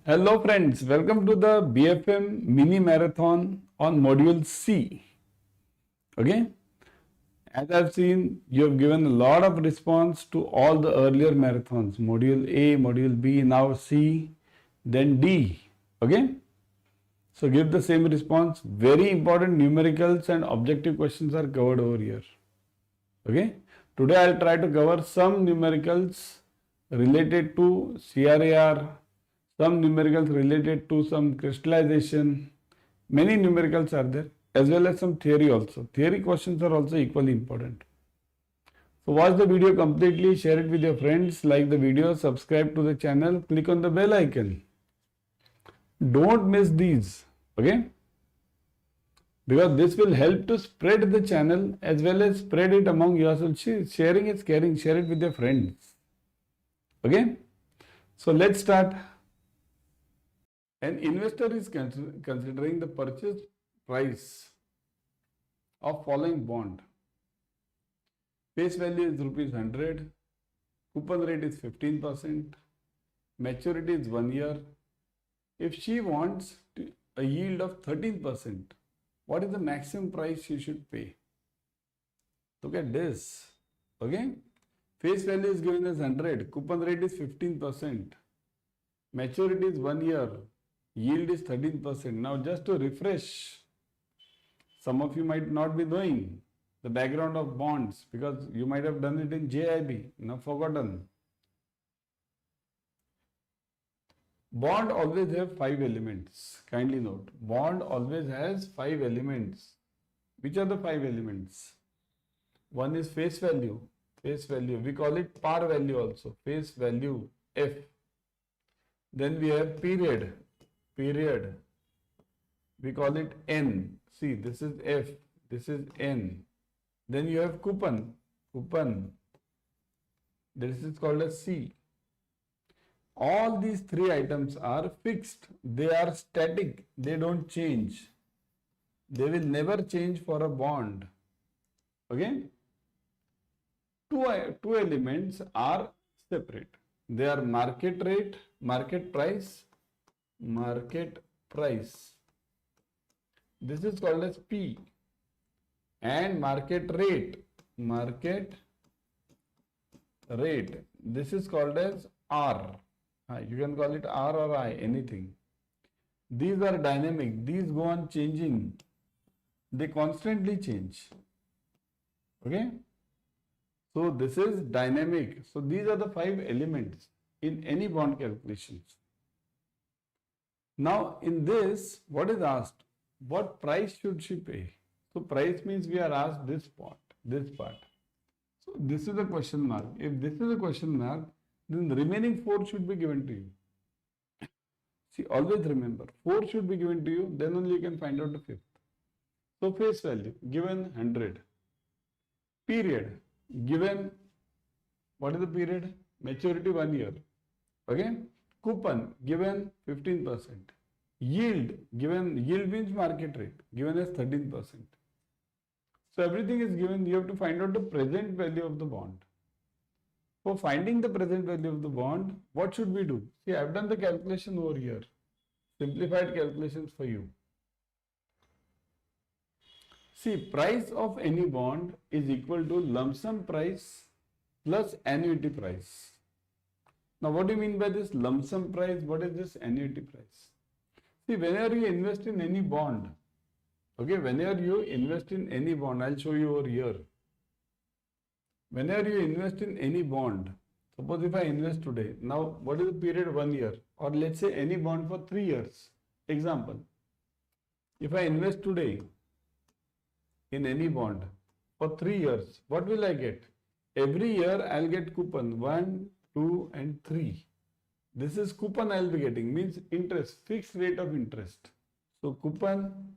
Hello friends, welcome to the BFM mini marathon on module C. Okay, as I've seen, you have given a lot of response to all the earlier marathons, module A, module B, now C, then D. Okay, so give the same response. Very important numericals and objective questions are covered over here. Okay, today I'll try to cover some numericals related to CRAR, some numericals related to some crystallization. Many numericals are there, as well as some theory also. Theory questions are also equally important. So watch the video completely, share it with your friends, like the video, subscribe to the channel, click on the bell icon. Don't miss these, okay? Because this will help to spread the channel as well as spread it among yourself. Sharing is caring, share it with your friends. Okay? So let's start. An investor is considering the purchase price of following bond. Face value is rupees 100, coupon rate is 15%, maturity is 1 year. If she wants a yield of 13%, what is the maximum price she should pay? Look at this. Okay? Face value is given as 100, coupon rate is 15%, maturity is 1 year. Yield is 13%. Now just to refresh, some of you might not be knowing the background of bonds because you might have done it in JAIIB, now forgotten. Bond always have 5 elements. Kindly note, bond always has 5 elements. Which are the 5 elements? One is face value. Face value, we call it par value also. Face value, F. Then we have period. Period, we call it N. See, this is F, this is N. Then you have coupon, this is called as C. All these 3 items are fixed, they are static, they don't change. They will never change for a bond. Okay? Two elements are separate. They are market rate, market price. This is called as P, and market rate. This is called as R. You can call it R or I, anything. These are dynamic. These go on changing. They constantly change. Okay? So this is dynamic. So these are the 5 elements in any bond calculations. Now in this, what is asked? What price should she pay? So price means we are asked this part. So this is a question mark. If this is a question mark, then the remaining 4 should be given to you. See, always remember, 4 should be given to you, then only you can find out the 5th. So face value, given 100. Period, given, what is the period? Maturity 1 year. Okay? Coupon given 15%. Yield given, yield means market rate, given as 13%. So everything is given, you have to find out the present value of the bond. For finding the present value of the bond, what should we do? See, I have done the calculation over here. Simplified calculations for you. See, price of any bond is equal to lump sum price plus annuity price. Now, what do you mean by this lump sum price? What is this annuity price? See, whenever you invest in any bond, okay, whenever you invest in any bond, I'll show you over here. Whenever you invest in any bond, suppose if I invest today, now what is the period? 1 year, or let's say any bond for 3 years. Example, if I invest today in any bond for 3 years, what will I get? Every year I'll get coupon 1, 2 and 3. This is coupon I'll be getting, means interest, fixed rate of interest. So coupon.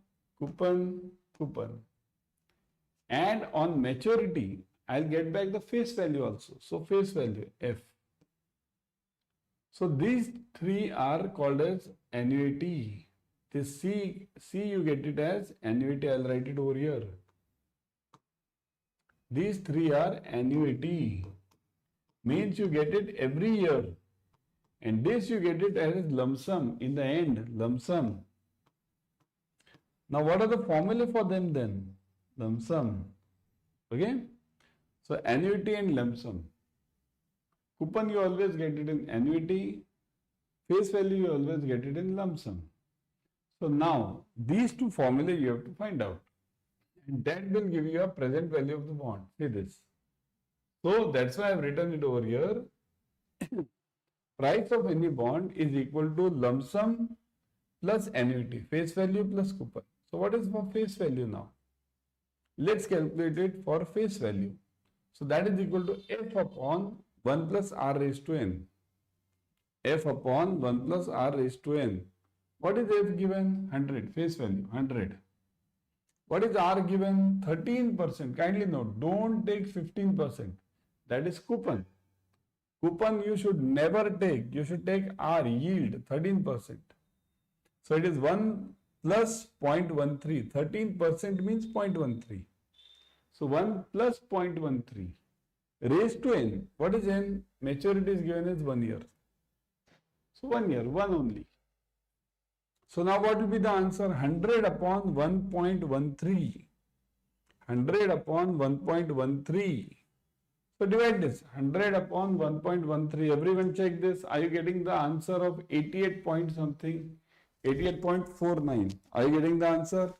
And on maturity, I'll get back the face value also. So face value, F. So these 3 are called as annuity. This C you get it as annuity. I'll write it over here. These 3 are annuity. Means you get it every year. And this you get it as lump sum in the end, lump sum. Now what are the formula for them then? Lump sum. Okay? So annuity and lump sum. Coupon you always get it in annuity. Face value you always get it in lump sum. So now these two formulae you have to find out. And that will give you a present value of the bond. See this. So that's why I have written it over here. Price of any bond is equal to lump sum plus annuity, face value plus coupon. So what is for face value now? Let's calculate it for face value. So that is equal to F upon 1 plus R raised to N. F upon 1 plus R raised to N. What is F given? 100, face value, 100. What is R given? 13%. Kindly note, don't take 15%. That is coupon. Coupon you should never take. You should take R, yield, 13%. So it is 1 plus 0.13. 13% means 0.13. So 1 plus 0.13 raised to N. What is N? Maturity is given as 1 year. So 1 year, 1 only. So now what will be the answer? 100 upon 1.13. 100 upon 1.13. So divide this. 100 upon 1.13. Everyone check this. Are you getting the answer of 88 point something? 88.49. Are you getting the answer?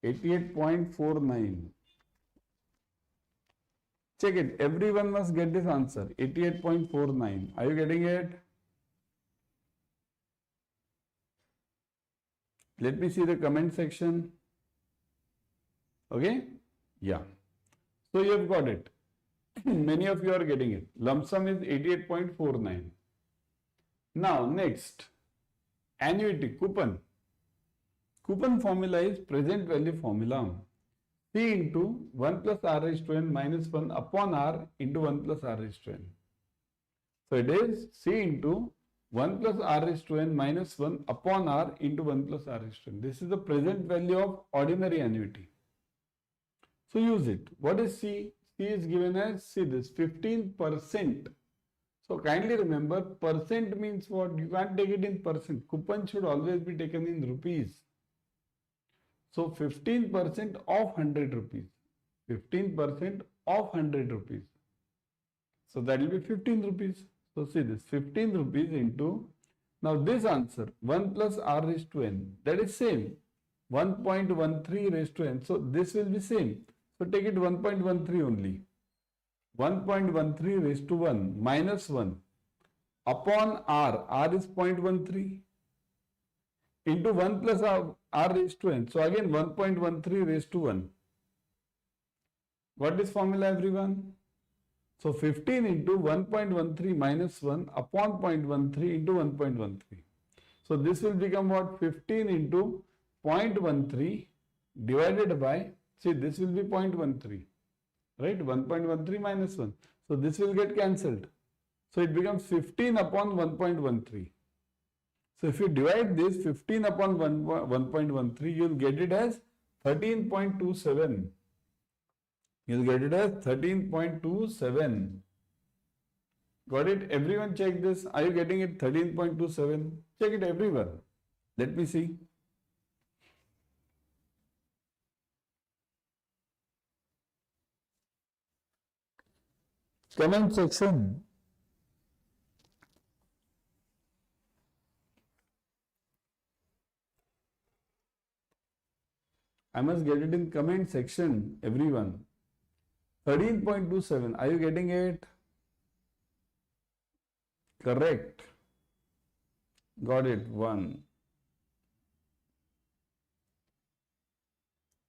88.49. Check it. Everyone must get this answer. 88.49. Are you getting it? Let me see the comment section. Okay? Yeah. So you have got it. Many of you are getting it. Lump sum is 88.49. Now next, annuity, coupon. Coupon formula is present value formula. C into 1 plus R raised to N minus 1 upon R into 1 plus R raised to N. So it is C into 1 plus R raised to N minus 1 upon R into 1 plus R raised to N. This is the present value of ordinary annuity. So use it. What is C? C is given as, see this, 15%. So kindly remember, percent means what? You can't take it in percent. Coupon should always be taken in rupees. So 15% of 100 rupees. 15% of 100 rupees. So that will be 15 rupees. So see this, 15 rupees into, now this answer, 1 plus R raised to N, that is same, 1.13 raised to N. So this will be same. So take it 1.13 only. 1.13 raised to 1 minus 1 upon R. R is 0.13 into 1 plus R raised to N. So again 1.13 raised to 1. Got this formula everyone? So 15 into 1.13 minus 1 upon 0.13 into 1.13. So this will become what? 15 into 0.13 divided by, see this will be 0.13, right? 1.13 minus 1. So this will get cancelled. So it becomes 15 upon 1.13. So if you divide this 15 upon 1.13, you will get it as 13.27. You will get it as 13.27. Got it? Everyone check this. Are you getting it? 13.27. Check it everyone. Let me see. Comment section. I must get it in comment section, everyone. 13.27. Are you getting it? Correct. Got it. 1.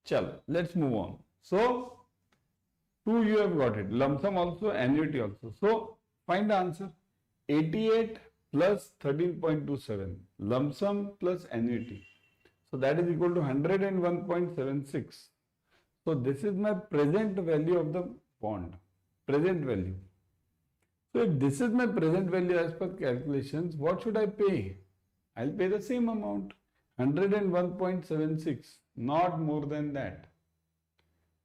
Chalo, let's move on. So, 2 you have got it. Lump sum also, annuity also. So, find the answer. 88 plus 13.27. Lump sum plus annuity. So, that is equal to 101.76. So, this is my present value of the bond. Present value. So, if this is my present value as per calculations, what should I pay? I'll pay the same amount. 101.76. Not more than that.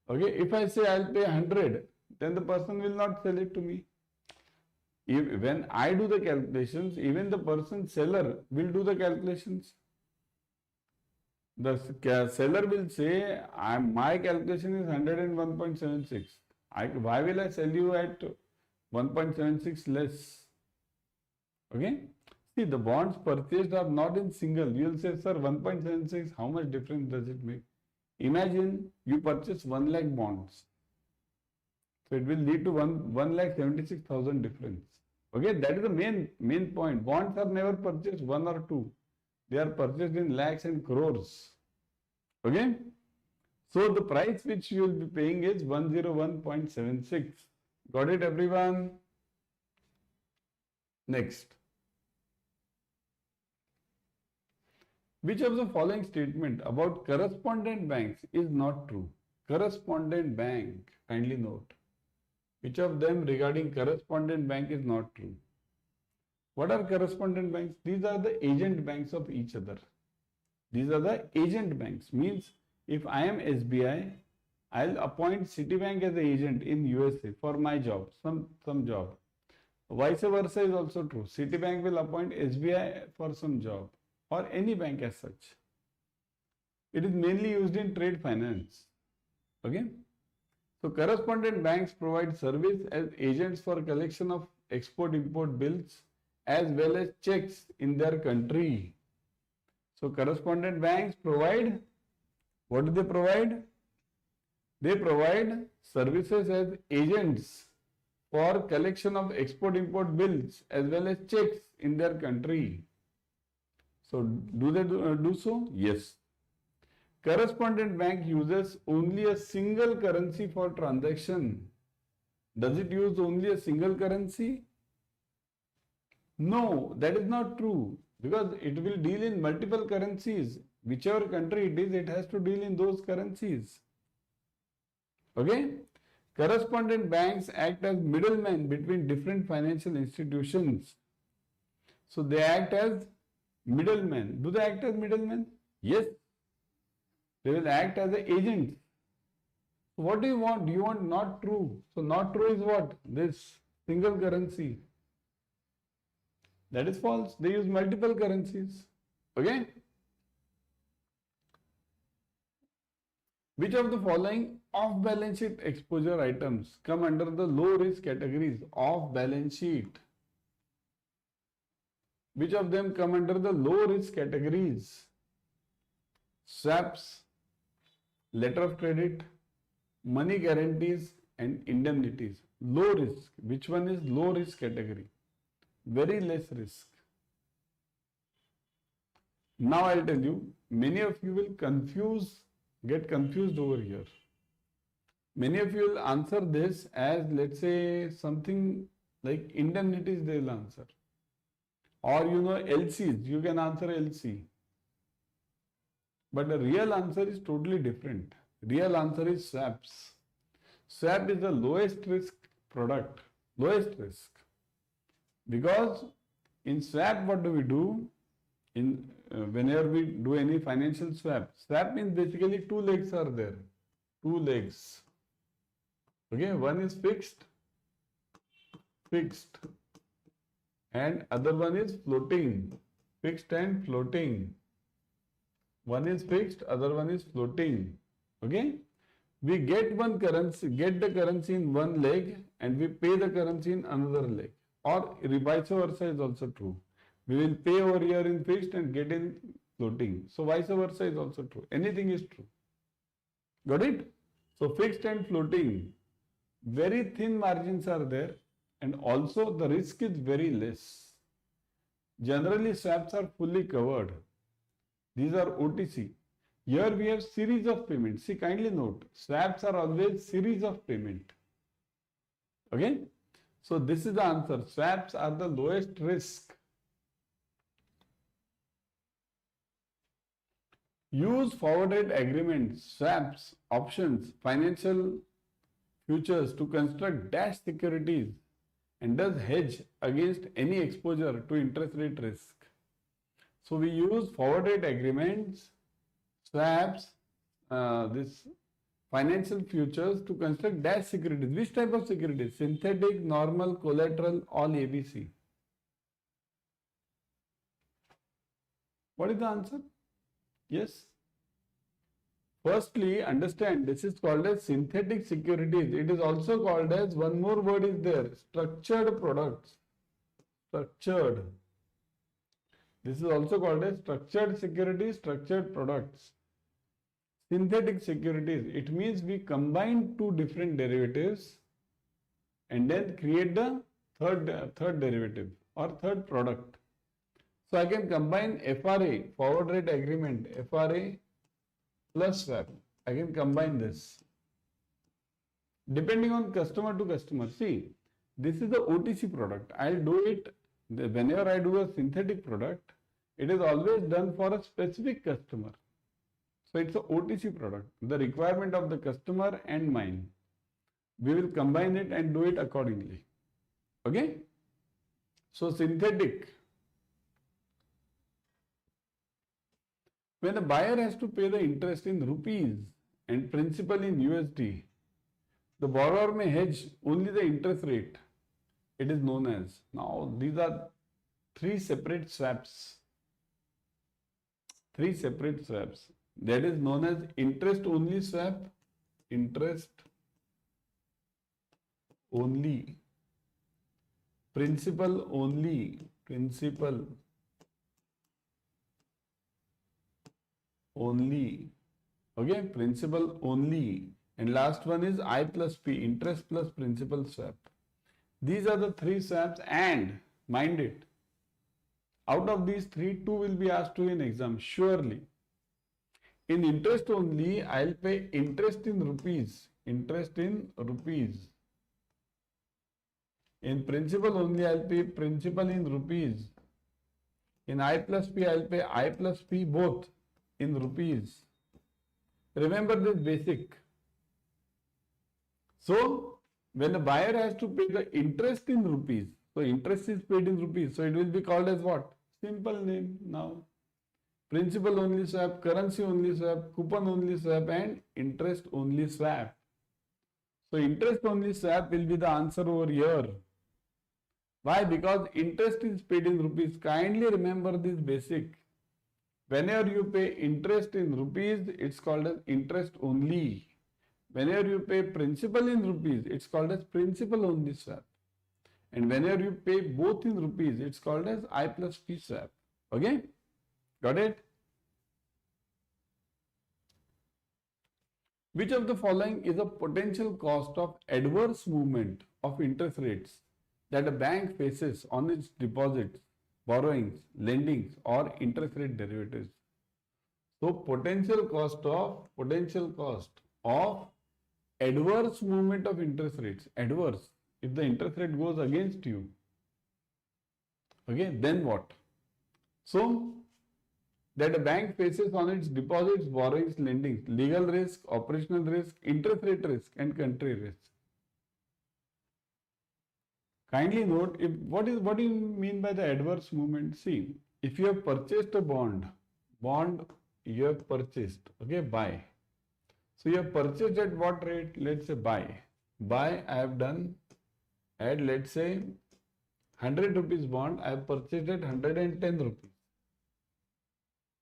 Okay. If I say I'll pay 100, then the person will not sell it to me. when I do the calculations, even the person seller will do the calculations. The seller will say, my calculation is 101.76. Why will I sell you at 1.76 less? Okay. See, the bonds purchased are not in single. You will say, sir, 1.76, how much difference does it make? Imagine you purchase 1 lakh bonds. So it will lead to 1,76,000 difference. Okay, that is the main point. Bonds are never purchased 1 or 2. They are purchased in lakhs and crores. Okay. So the price which you will be paying is 101.76. Got it, everyone? Next. Which of the following statement about correspondent banks is not true? Correspondent bank, kindly note. Which of them regarding correspondent bank is not true? What are correspondent banks? These are the agent banks of each other. These are the agent banks. Means if I am SBI, I'll appoint Citibank as an agent in USA for my job, some job. Vice versa is also true. Citibank will appoint SBI for some job or any bank as such. It is mainly used in trade finance. Okay. So correspondent banks provide service as agents for collection of export-import bills as well as checks in their country. So correspondent banks provide, what do they provide? They provide services as agents for collection of export-import bills as well as checks in their country. So do they do so? Yes. Correspondent bank uses only a single currency for transaction. Does it use only a single currency? No, that is not true, because it will deal in multiple currencies. Whichever country it is, it has to deal in those currencies. Okay? Correspondent banks act as middlemen between different financial institutions. So they act as middlemen. Do they act as middlemen? Yes. They will act as an agent. What do you want? Do you want not true? So not true is what? This single currency. That is false. They use multiple currencies. Okay? Which of the following off-balance sheet exposure items come under the low-risk categories? Off-balance sheet. Which of them come under the low-risk categories? Swaps, letter of credit, money guarantees and indemnities. Low risk. Which one is low risk category? Very less risk. Now I'll tell you, many of you will get confused over here. Many of you will answer this as, let's say, something like indemnities they will answer. Or LCs, you can answer LC. But the real answer is totally different. Real answer is swaps. Swap is the lowest risk product. Lowest risk. Because in swap, what do we do? Whenever we do any financial swap, swap means basically two legs are there. Two legs. Okay, one is fixed, and other one is floating. Fixed and floating. One is fixed, other one is floating. Okay? We get the currency in one leg and we pay the currency in another leg. Or vice versa is also true. We will pay over here in fixed and get in floating. So vice versa is also true. Anything is true. Got it? So fixed and floating, very thin margins are there, and also the risk is very less. Generally swaps are fully covered. These are OTC. Here we have series of payments. See, kindly note, swaps are always series of payment. Okay? So this is the answer. Swaps are the lowest risk. Use forwarded agreements, swaps, options, financial futures to construct dash securities and does hedge against any exposure to interest rate risk. So we use forwarded agreements, swaps, this financial futures to construct dash securities. Which type of securities? Synthetic, normal, collateral, all ABC. What is the answer? Yes. Firstly, understand this is called as synthetic securities. It is also called as, one more word is there, structured products. Structured. This is also called as structured securities, structured products. Synthetic securities, it means we combine two different derivatives and then create the third derivative or third product. So I can combine FRA, forward rate agreement, FRA plus swap. I can combine this. Depending on customer to customer. See, this is the OTC product. I'll do it, whenever I do a synthetic product, it is always done for a specific customer. So it's a OTC product, the requirement of the customer and mine. We will combine it and do it accordingly. Okay? So synthetic. When a buyer has to pay the interest in rupees and principal in USD, the borrower may hedge only the interest rate. It is known as. Now, these are three separate swaps. Three separate swaps. That is known as interest only swap, interest only, principal only, principal only, okay, principal only, and last one is I plus P, interest plus principal swap. These are the three swaps, and mind it, out of these three, two will be asked to in exam, surely. In interest only, I'll pay interest in rupees, interest in rupees. In principal only, I'll pay principal in rupees. In I plus P, I'll pay I plus P both in rupees. Remember this basic. So, when the buyer has to pay the interest in rupees, so interest is paid in rupees, so it will be called as what? Simple name now. Principal only swap, currency only swap, coupon only swap, and interest only swap. So interest only swap will be the answer over here. Why? Because interest is paid in rupees. Kindly remember this basic. Whenever you pay interest in rupees, it's called as interest only. Whenever you pay principal in rupees, it's called as principal only swap. And whenever you pay both in rupees, it's called as I plus P swap. Okay? Got it? Which of the following is a potential cost of adverse movement of interest rates that a bank faces on its deposits, borrowings, lendings, or interest rate derivatives? So potential cost of adverse movement of interest rates. Adverse. If the interest rate goes against you, okay, then what? So that a bank faces on its deposits, borrowings, lendings, legal risk, operational risk, interest rate risk, and country risk. Kindly note, what do you mean by the adverse movement? See, if you have purchased a bond you have purchased, okay, buy. So you have purchased at what rate? Let's say buy. Buy I have done at, let's say, 100 rupees bond, I have purchased at 110 rupees.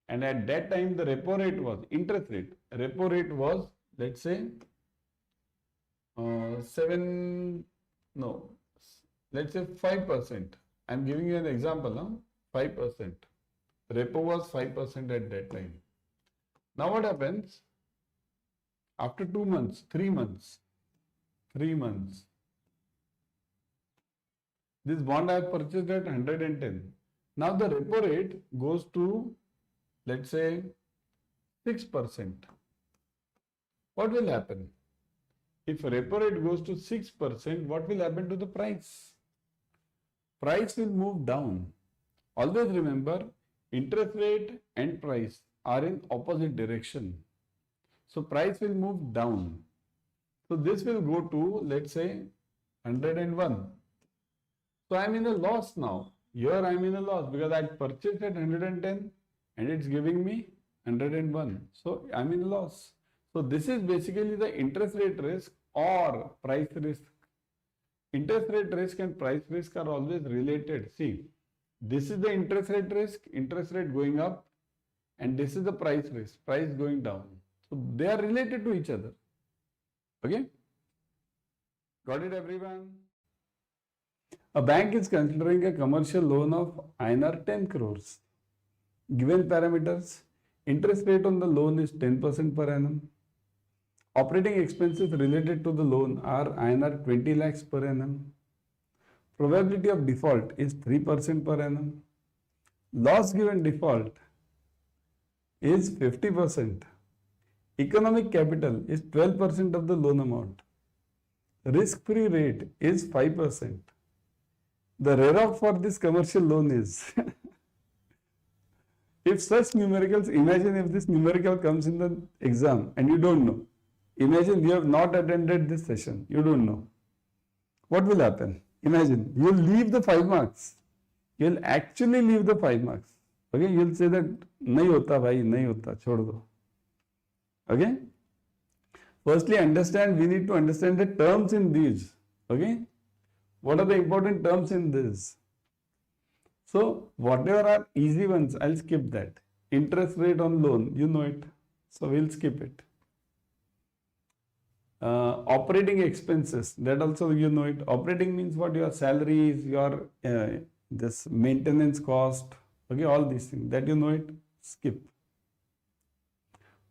And at that time, the repo rate was, interest rate, repo rate was, let's say, let's say 5%. I'm giving you an example, 5%. Repo was 5% at that time. Now what happens? After 2 months, 3 months, this bond I have purchased at 110. Now the repo rate goes to, let's say, 6%. What will happen? If repo rate goes to 6%, what will happen to the price? Price will move down. Always remember, interest rate and price are in opposite direction. So price will move down. So this will go to, let's say, 101. So I am in a loss now. Here I am in a loss because I purchased at 110 and it's giving me 101. So I am in a loss. So this is basically the interest rate risk or price risk. Interest rate risk and price risk are always related. See, this is the interest rate risk, interest rate going up, and this is the price risk, price going down. So they are related to each other. Okay? Got it, everyone? A bank is considering a commercial loan of INR 10 crores. Given parameters, interest rate on the loan is 10% per annum. Operating expenses related to the loan are INR 20 lakhs per annum. Probability of default is 3% per annum. Loss given default is 50%. Economic capital is 12% of the loan amount. Risk-free rate is 5%. The RAROC for this commercial loan is if such numericals, imagine if this numerical comes in the exam and you don't know. Imagine you have not attended this session, you don't know. What will happen? Imagine you'll leave the 5 marks. You'll actually leave the 5 marks. Okay, you'll say that nahi hota bhai, nahi hota, chhod do. Okay? Firstly, we need to understand the terms in these. Okay? What are the important terms in this? So, whatever are easy ones, I'll skip that. Interest rate on loan, you know it. So, we'll skip it. Operating expenses, that also you know it. Operating means what? Your salaries, your this maintenance cost, okay, all these things, that you know it, skip.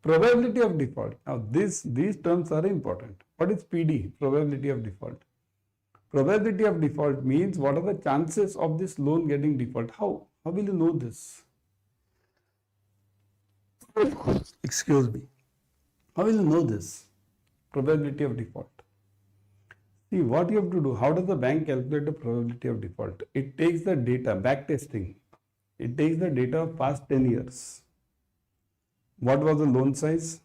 Probability of default. Now these terms are important. What is PD? Probability of default. Probability of default means what are the chances of this loan getting default? How will you know this? Excuse me. How will you know this? Probability of default. See what you have to do. How does the bank calculate the probability of default? It takes the data, back testing. It takes the data of past 10 years. What was the loan size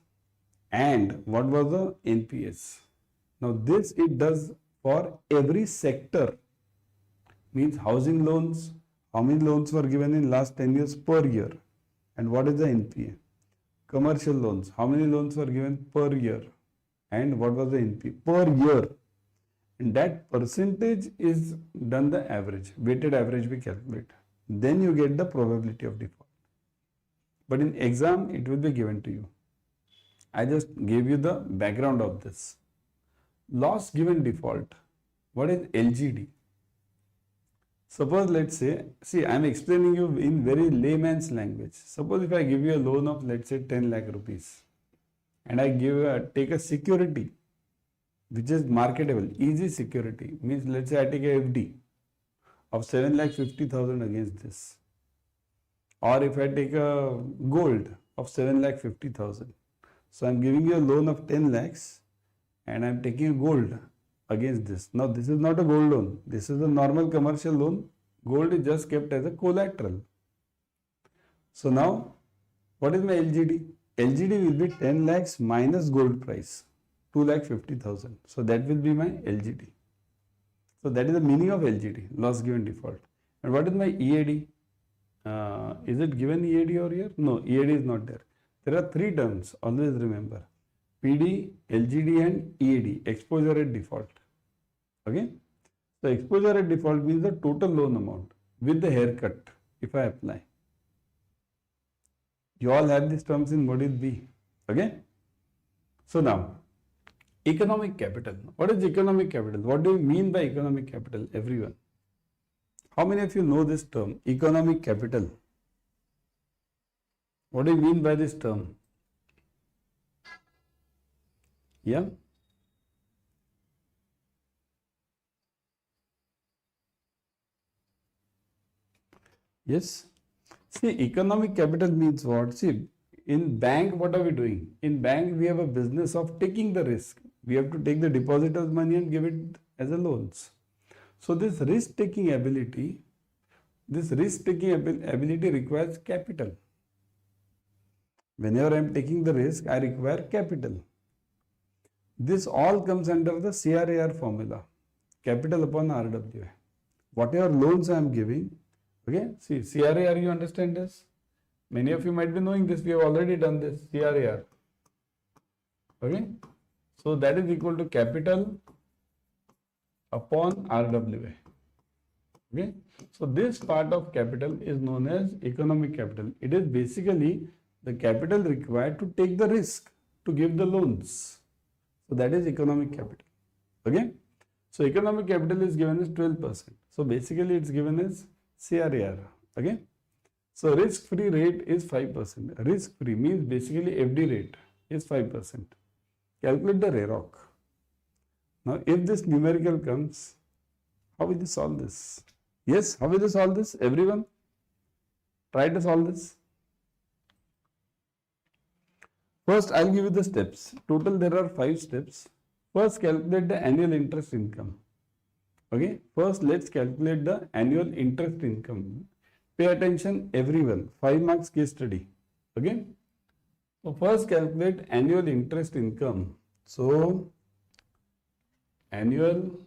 and what was the NPS? Now this it does for every sector. Means housing loans, how many loans were given in last 10 years per year, and what is the NPA? Commercial loans, how many loans were given per year, and what was the NPA per year? And that percentage is done the average, weighted average we calculate. Then you get the probability of default. But in exam, it will be given to you. I just gave you the background of this. Loss given default. What is LGD? Suppose let's say, see I am explaining you in very layman's language. Suppose if I give you a loan of let's say 10 lakh rupees and I take a security which is marketable, easy security, means let's say I take a FD of 7,50,000 against this. Or if I take a gold of 7,50,000. So I am giving you a loan of 10 lakhs and I am taking a gold against this. Now this is not a gold loan. This is a normal commercial loan. Gold is just kept as a collateral. So now what is my LGD? LGD will be 10 lakhs minus gold price, 2,50,000. So that will be my LGD. So that is the meaning of LGD, loss given default. And what is my EAD? Is it given EAD over here? No, EAD is not there. There are 3 terms, always remember. PD, LGD and EAD, exposure at default. Okay? So exposure at default means the total loan amount with the haircut if I apply. You all have these terms in module B. Okay? So now, economic capital. What is economic capital? What do you mean by economic capital? Everyone. How many of you know this term? Economic capital. What do you mean by this term? Yeah? Yes? See, economic capital means what? See, in bank, what are we doing? In bank, we have a business of taking the risk. We have to take the depositor's money and give it as a loans. So this risk-taking ability requires capital. Whenever I am taking the risk, I require capital. This all comes under the CRAR formula, capital upon RWA. Whatever loans I am giving, okay, see CRAR, you understand this? Many of you might be knowing this, we have already done this, CRAR. Okay. So that is equal to capital upon RWA. Okay. So this part of capital is known as economic capital. It is basically the capital required to take the risk to give the loans. So that is economic capital. Okay. So economic capital is given as 12%. So basically it's given as CRAR. Okay. So risk-free rate is 5%. Risk-free means basically FD rate is 5%. Calculate the RAROC. Now if this numerical comes, how will you solve this? Yes, how will you solve this? Everyone, try to solve this. First, I'll give you the steps. Total, there are 5 steps. First, calculate the annual interest income. Okay. First, let's calculate the annual interest income. Pay attention, everyone. 5 marks case study. Okay. So, first, calculate annual interest income. So, annual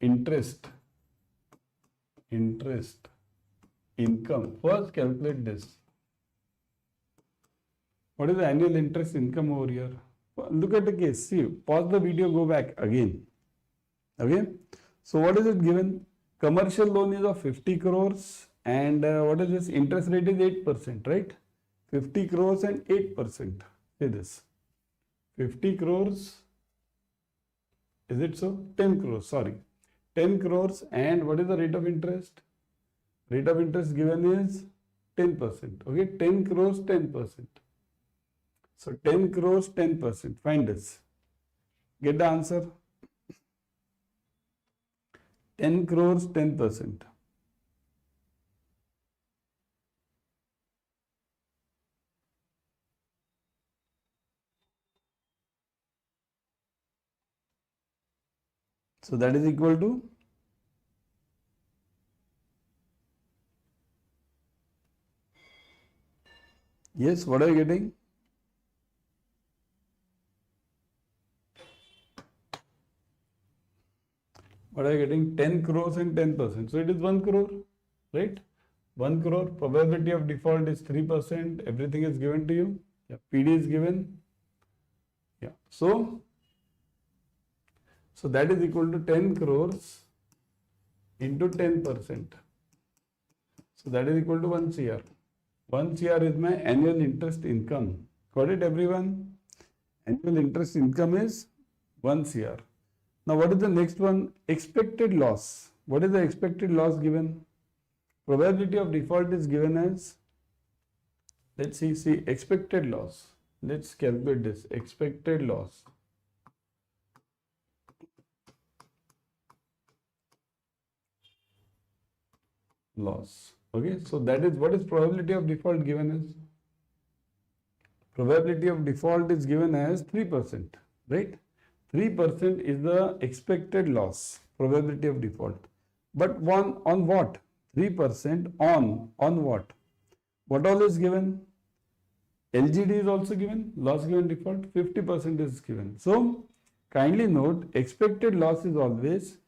interest income. First, calculate this. What is the annual interest income over here? Look at the case. See, pause the video, go back again. Okay. So, what is it given? Commercial loan is of 50 crores and what is this? Interest rate is 8%, right? 50 crores and 8%. Say this. 50 crores. Is it so? 10 crores, sorry. 10 crores and what is the rate of interest? Rate of interest given is 10%. Okay, 10 crores, 10%. So 10 crores, 10%. Find this. Get the answer. 10 crores, 10%. So that is equal to yes, what are you getting? What are you getting? 10 crores and 10%. So it is 1 crore, right? 1 crore. Probability of default is 3%. Everything is given to you. Yeah, PD is given. Yeah. So that is equal to 10 crores into 10%. So that is equal to 1 CR. 1 CR is my annual interest income. Got it, everyone? Annual interest income is 1 CR. Now, what is the next one? Expected loss. What is the expected loss given? Probability of default is given as, let's see, expected loss. Let's calculate this. Expected loss. Okay, so that is what is probability of default given as? Probability of default is given as 3%, right? 3% is the expected loss, probability of default. But on what? 3% on what? What all is given? LGD is also given, loss given default, 50% is given. So, kindly note, expected loss is always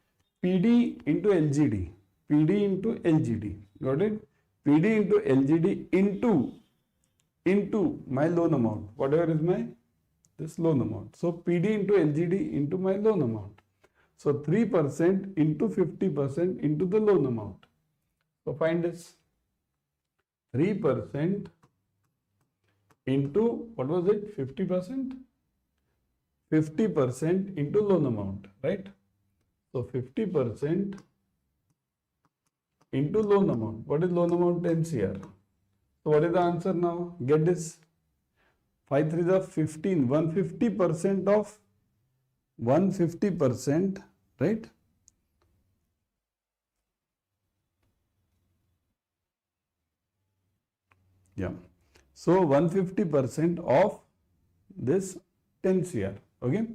PD into LGD. PD into LGD. Got it? PD into LGD into my loan amount. Whatever is my this loan amount. So PD into LGD into my loan amount. So 3% into 50% into the loan amount. So find this. 3% into what was it? 50%? 50% into loan amount, right? So 50% into loan amount. What is loan amount? 10 CR. So what is the answer now? Get this. 5 3s are 15. 150% of 150%, right? Yeah. So 150% of this 10 CR. Okay.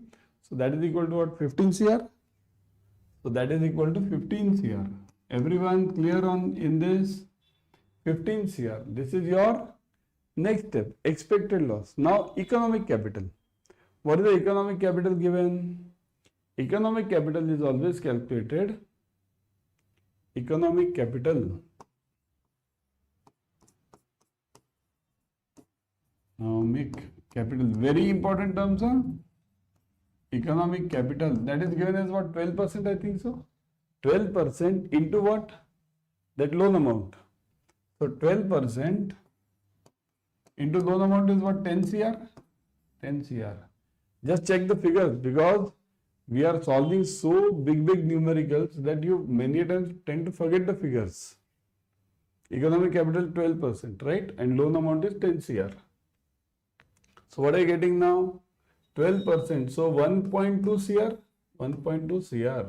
So that is equal to what? 15 CR. So that is equal to 15 CR. Everyone clear on in this? 15 CR. This is your next step. Expected loss. Now economic capital. What is the economic capital given? Economic capital is always calculated. Economic capital Economic capital. Very important terms, huh? Economic capital. That is given as what? 12%, I think so. 12% into what? That loan amount. So 12% into loan amount is what? 10 CR? 10 CR. Just check the figures because we are solving so big numericals that you many times tend to forget the figures. Economic capital 12%, right? And loan amount is 10 CR. So what are you getting now? 12%. So 1.2 CR, 1.2 CR,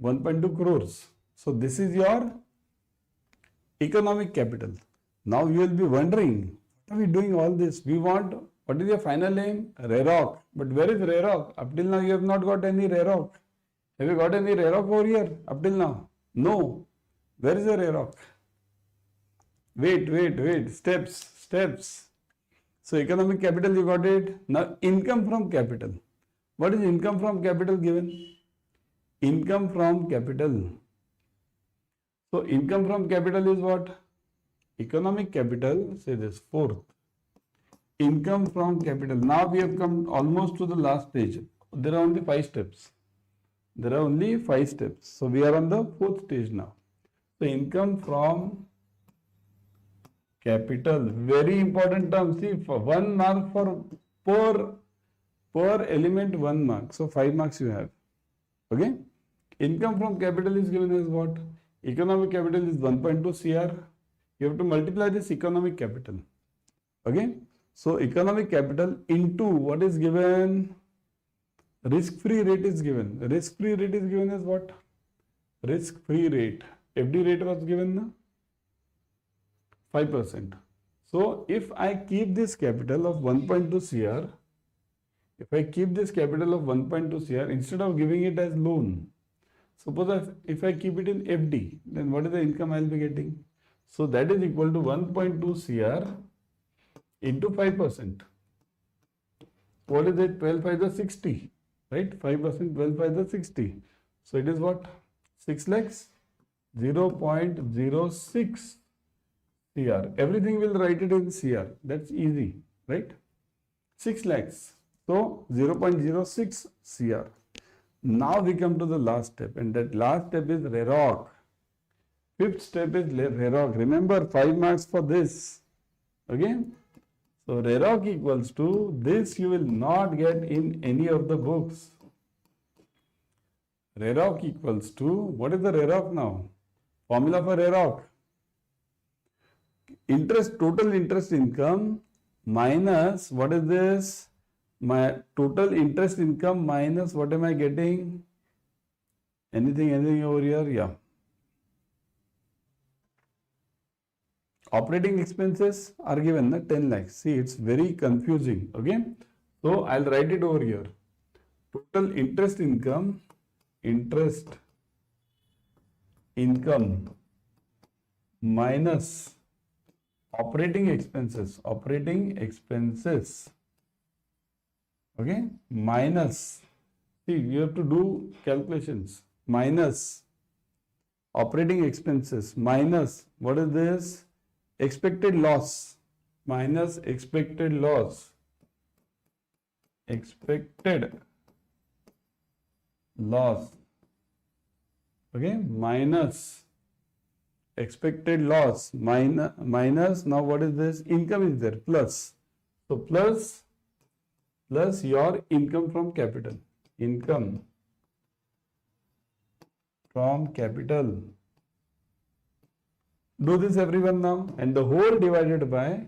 1.2 crores. So this is your economic capital. Now you will be wondering, what are we doing all this? We want, what is your final aim? RAROC. But where is RAROC? Up till now you have not got any RAROC. Have you got any RAROC over here up till now? No. Where is the RAROC? Wait. Steps. So economic capital you got it. Now income from capital. What is income from capital given? Income from capital. So income from capital is what? Economic capital, say this, fourth. Income from capital. Now we have come almost to the last stage. There are only 5 steps. So we are on the 4th stage now. So income from capital. Very important term. See, for 1 mark for per element 1 mark. So 5 marks you have. Okay. Income from capital is given as what? Economic capital is 1.2 CR. You have to multiply this economic capital. Okay. So economic capital into what is given? Risk-free rate is given. Risk-free rate is given as what? Risk-free rate. FD rate was given na? 5%. So if I keep this capital of 1.2 CR, instead of giving it as loan, suppose if I keep it in FD, then what is the income I will be getting? So that is equal to 1.2 CR into 5%. What is it? 12 5 is 60, right? 5%, 12 5 is 60. So it is what? 6 lakhs? 0.06 CR. Everything will write it in CR. That's easy, right? 6 lakhs. So 0.06 CR. Now we come to the last step, and that last step is RAROC. 5th step is RAROC. Remember, 5 marks for this. Okay? So RAROC equals to this. You will not get in any of the books. RAROC equals to, what is the RAROC now? Formula for RAROC. Total interest income minus, what is this? My total interest income minus what am I getting? Anything over here? Yeah. Operating expenses are given, 10 lakhs. See, it's very confusing. Okay. So I'll write it over here. Total interest income minus operating expenses. Okay, minus, see, you have to do calculations, minus operating expenses, minus, what is this? Expected loss, minus expected loss, okay, minus expected loss, minus, now what is this? Income is there, plus, so plus your income from capital. Income from capital. Do this everyone now, and the whole divided by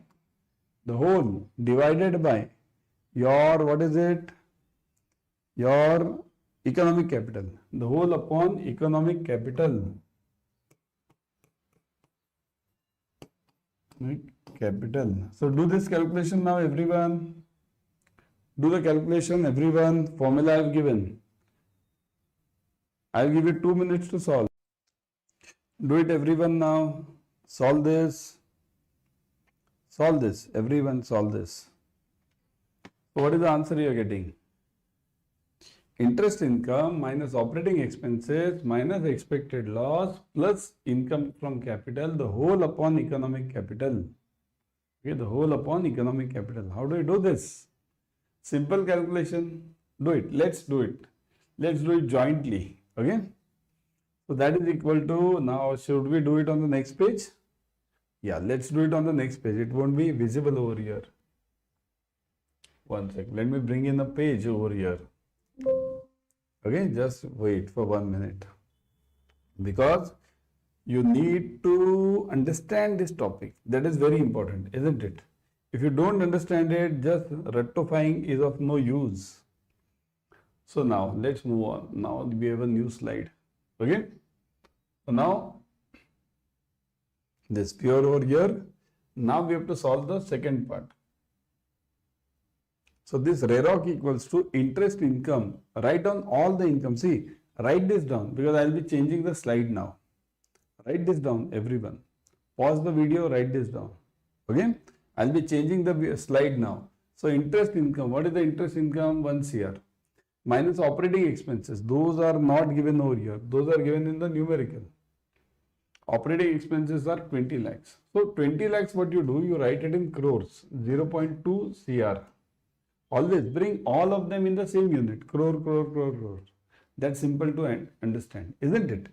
your, what is it? Your economic capital. The whole upon economic capital. So do this calculation now everyone. Do the calculation everyone. Formula I have given. I will give you 2 minutes to solve. Do it everyone now. Solve this. Everyone solve this. So what is the answer you are getting? Interest income minus operating expenses minus expected loss plus income from capital, the whole upon economic capital. Okay, the whole upon economic capital. How do you do this? Simple calculation. Do it. Let's do it. Let's do it jointly. Okay. So that is equal to, now should we do it on the next page? Yeah, let's do it on the next page. It won't be visible over here. One second. Let me bring in a page over here. Okay, just wait for 1 minute. Because you need to understand this topic. That is very important, isn't it? If you don't understand it, just rectifying is of no use. So now let's move on. Now we have a new slide. Okay. So now this pure over here. Now we have to solve the second part. So this RAROC equals to interest income. Write down all the income. See, write this down because I will be changing the slide now. Write this down, everyone. Pause the video, write this down. Okay? I will be changing the slide now. So interest income. What is the interest income? 1 CR. Minus operating expenses. Those are not given over here. Those are given in the numerical. Operating expenses are 20 lakhs. So 20 lakhs, what you do? You write it in crores. 0.2 CR. Always bring all of them in the same unit. Crore, crore, crore, crore. That's simple to understand, isn't it?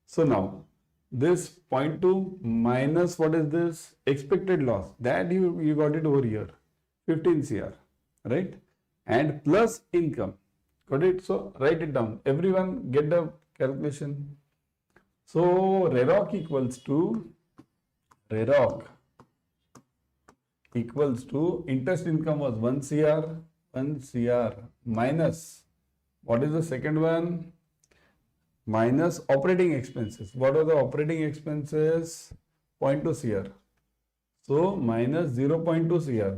So now, this 0.2 minus what is this? Expected loss. That you got it over here. 15 CR. Right? And plus income. Got it? So write it down. Everyone get the calculation. So RAROC equals to interest income was 1 CR minus, what is the second one? Minus operating expenses. What are the operating expenses? 0.2 CR. So minus 0.2 CR.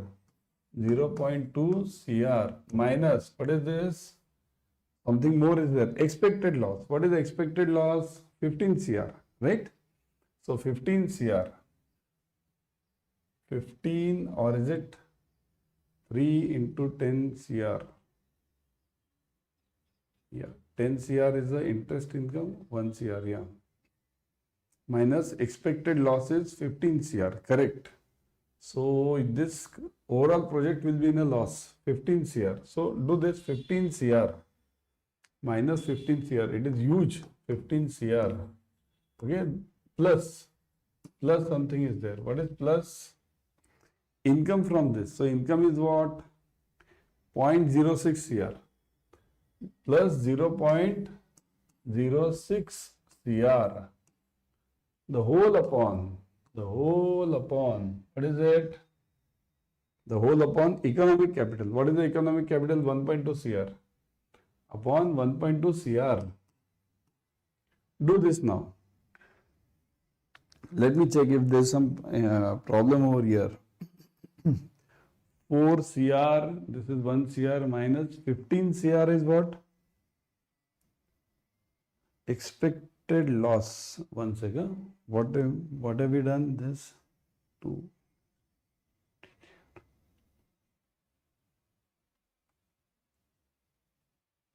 0.2 CR minus, what is this? Something more is there. Expected loss. What is the expected loss? 15 CR, right? So 15 CR. 15, or is it 3 into 10 CR? Yeah, 10 CR is the interest income, 1 CR, yeah. Minus expected losses 15 CR, correct. So this overall project will be in a loss, 15 CR. So do this 15 CR minus 15 CR. It is huge, 15 CR. Okay, plus something is there. What is plus? Income from this. So income is what? 0.06 CR plus 0.06 CR. The whole upon, what is it? The whole upon economic capital. What is the economic capital? 1.2 CR upon 1.2 CR. Do this now. Let me check if there is some problem over here. 4 CR, this is 1 CR minus 15 CR is what? Expected loss. One second. What have we done? This 2.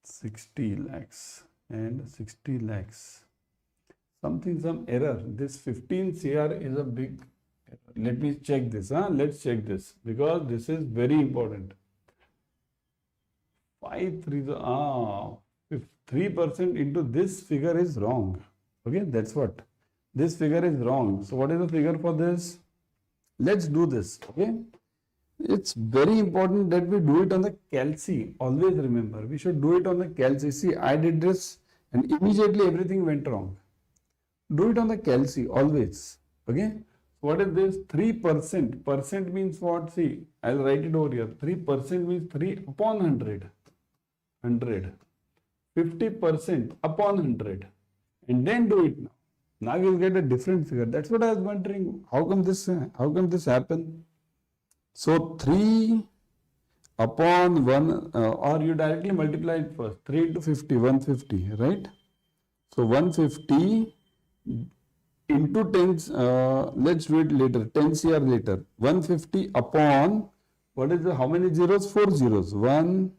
$60 lakhs and 60 lakhs. Some error. This 15 CR is a big error. Let me check this. Let's check this because this is very important. 3% into this figure is wrong. Okay, that's what. This figure is wrong. So what is the figure for this? Let's do this. Okay. It's very important that we do it on the calci. Always remember, we should do it on the calci. See, I did this and immediately everything went wrong. Do it on the calci always. Okay. So what is this? 3%. Percent means what? See, I'll write it over here. 3% means 3 upon 100. 100. 50% upon 100. And then do it now. Now you'll get a different figure. That's what I was wondering. How come this happen? So 3 upon 1, or you directly multiply it first. 3 into 50, 150, right? So 150 into 10, let's do it later, 10 CR later. 150 upon, what is the, how many zeros? 4 zeros. 1,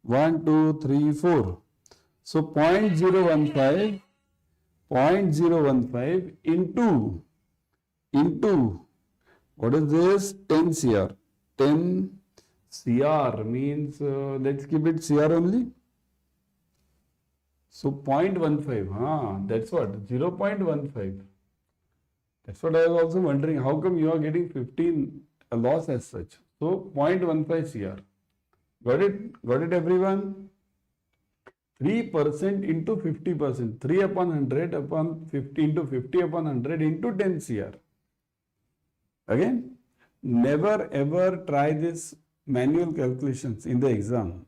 2, 3, 4. So 0.015 into What is this? 10 CR. 10 CR means, let's keep it CR only. So 0.15, that's what, 0.15. That's what I was also wondering, how come you are getting 15 a loss as such? So 0.15 CR. Got it everyone? 3% into 50%, 3 upon 100 upon 50 into 50 upon 100 into 10 CR. Again, never ever try this manual calculations in the exam.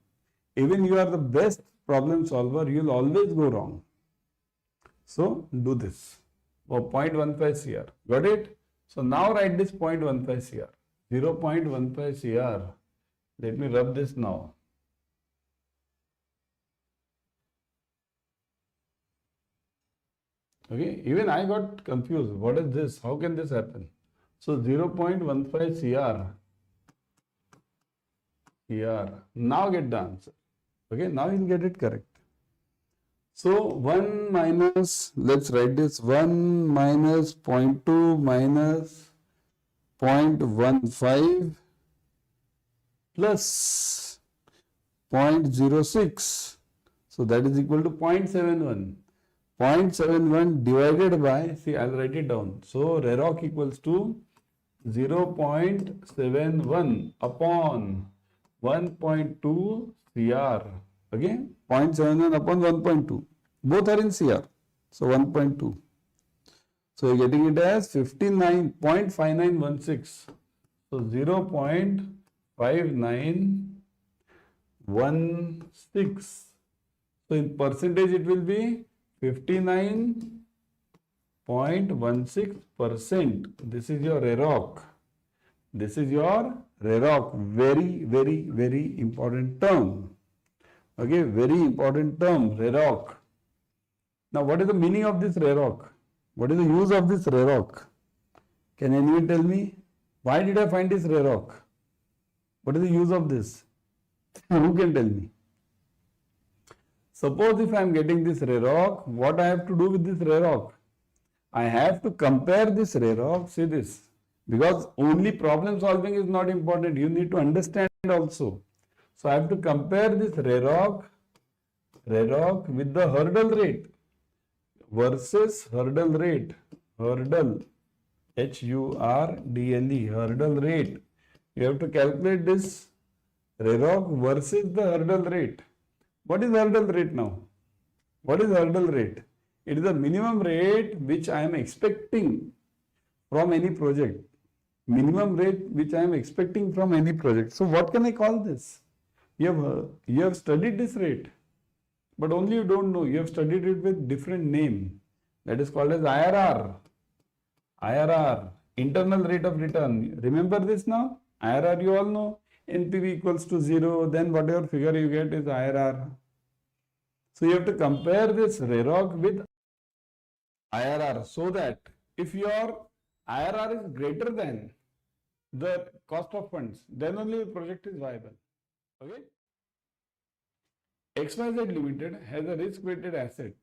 Even you are the best problem solver, you will always go wrong. So do this for 0.15 CR. Got it? So now write this 0.15 CR. 0.15 CR. Let me rub this now. Okay, even I got confused. What is this? How can this happen? So 0.15 CR. Now get the answer. Okay, now you'll get it correct. So 1 minus, let's write this, 1 minus 0.2 minus 0.15 plus 0.06. So that is equal to 0.71. 0.71 divided by, see, I'll write it down. So RAROC equals to 0.71 upon 1.2 CR. Okay, 0.71 upon 1.2. Both are in CR. So 1.2. So you're getting it as 59.5916. So 0.5916. So in percentage it will be 59.16%. This is your RAROC. This is your RAROC. Very, very, very important term. Okay, very important term, RAROC. Now, what is the meaning of this RAROC? What is the use of this RAROC? Can anyone tell me? Why did I find this RAROC? What is the use of this? Who can tell me? Suppose if I am getting this RAROC, what I have to do with this RAROC? I have to compare this RAROC, see this, because only problem solving is not important, you need to understand also. So I have to compare this RAROC with the hurdle rate versus hurdle rate, hurdle, HURDLE, hurdle rate. You have to calculate this RAROC versus the hurdle rate. What is hurdle rate now? What is hurdle rate? It is the minimum rate which I am expecting from any project. Minimum rate which I am expecting from any project. So what can I call this? You have studied this rate, but only you don't know. You have studied it with different name. That is called as IRR. IRR, internal rate of return. Remember this now? IRR you all know. NPV equals to 0. Then whatever figure you get is IRR. So you have to compare this RAROC with IRR so that if your IRR is greater than the cost of funds, then only the project is viable. Okay? XYZ Limited has a risk-weighted asset.